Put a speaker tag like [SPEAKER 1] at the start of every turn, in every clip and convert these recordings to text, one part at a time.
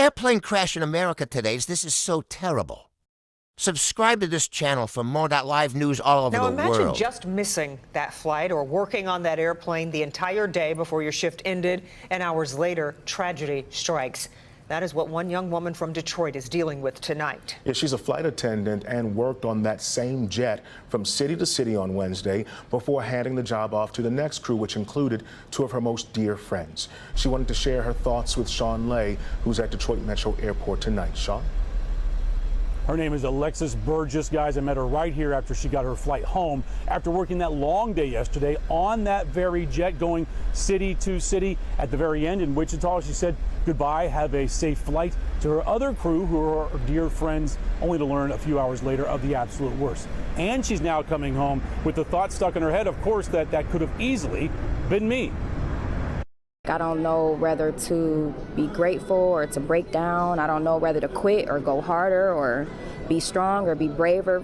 [SPEAKER 1] airplane crash in America today. This is so terrible. Subscribe to this channel for more live news all over the world.
[SPEAKER 2] Now imagine just missing that flight or working on that airplane the entire day before your shift ended, and hours later, tragedy strikes. That is what one young woman from Detroit is dealing with tonight.
[SPEAKER 3] Yeah, she's a flight attendant and worked on that same jet from city to city on Wednesday before handing the job off to the next crew, which included two of her most dear friends. She wanted to share her thoughts with Sean Lay, who's at Detroit Metro Airport tonight. Sean?
[SPEAKER 4] Her name is Alexis Burgess. Guys, I met her right here after she got her flight home after working that long day yesterday on that very jet going city to city. At the very end in Wichita, she said goodbye, have a safe flight to her other crew who are her dear friends, only to learn a few hours later of the absolute worst. And she's now coming home with the thought stuck in her head, of course, that could have easily been me.
[SPEAKER 5] I don't know whether to be grateful or to break down. I don't know whether to quit or go harder or be strong or be braver,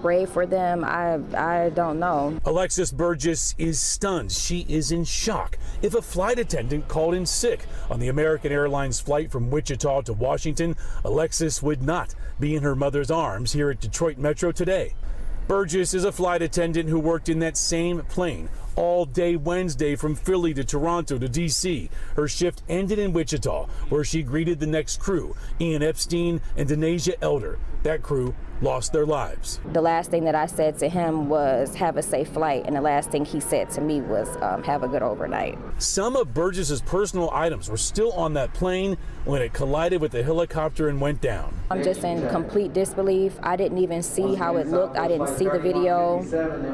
[SPEAKER 5] brave for them. I don't know.
[SPEAKER 4] Alexis Burgess is stunned. She is in shock. If a flight attendant called in sick on the American Airlines flight from Wichita to Washington, Alexis would not be in her mother's arms here at Detroit Metro today. Burgess is a flight attendant who worked in that same plane all day Wednesday from Philly to Toronto to D.C. Her shift ended in Wichita, where she greeted the next crew, Ian Epstein and Denasia Elder. That crew lost their lives.
[SPEAKER 5] The last thing that I said to him was, have a safe flight, and the last thing he said to me was, have a good overnight.
[SPEAKER 4] Some of Burgess's personal items were still on that plane when it collided with the helicopter and went down.
[SPEAKER 5] I'm just in complete disbelief. I didn't even see how it looked. I didn't see the video.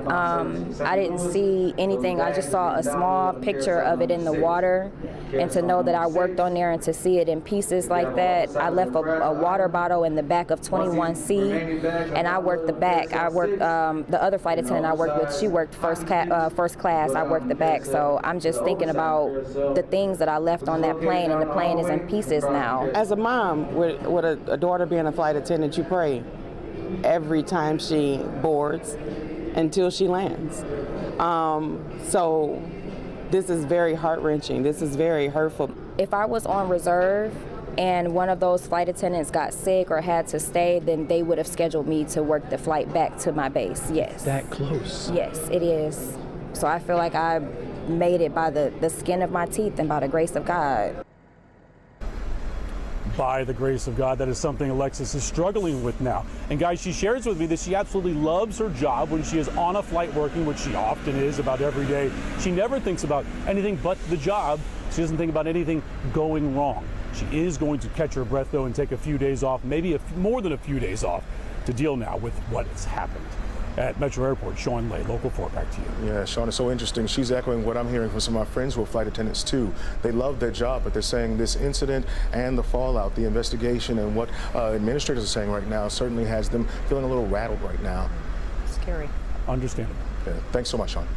[SPEAKER 5] I didn't see anything. I just saw a small picture of it in the water, and to know that I worked on there and to see it in pieces like that. I left a water bottle in the back of 21C, and I worked the back. I worked the other flight attendant I worked with, she worked first class. I worked the back. So I'm just thinking about the things that I left on that plane, and the plane is in pieces now.
[SPEAKER 6] As a mom with a daughter being a flight attendant, you pray every time she boards until she lands. So this is very heart-wrenching. This is very hurtful.
[SPEAKER 5] If I was on reserve and one of those flight attendants got sick or had to stay, then they would have scheduled me to work the flight back to my base, yes.
[SPEAKER 4] That close?
[SPEAKER 5] Yes, it is. So I feel like I made it by the skin of my teeth and by the grace of God.
[SPEAKER 4] By the grace of God, that is something Alexis is struggling with now. And guys, she shares with me that she absolutely loves her job when she is on a flight working, which she often is about every day. She never thinks about anything but the job. She doesn't think about anything going wrong. She is going to catch her breath, though, and take a few days off, maybe more than a few days off, to deal now with what has happened. At Metro Airport, Sean Lay, Local 4, back to you.
[SPEAKER 3] Yeah, Sean, it's so interesting. She's echoing what I'm hearing from some of my friends who are flight attendants too. They love their job, but they're saying this incident and the fallout, the investigation, and what administrators are saying right now certainly has them feeling a little rattled right now.
[SPEAKER 2] Scary.
[SPEAKER 4] Understandable.
[SPEAKER 3] Yeah, thanks so much, Sean.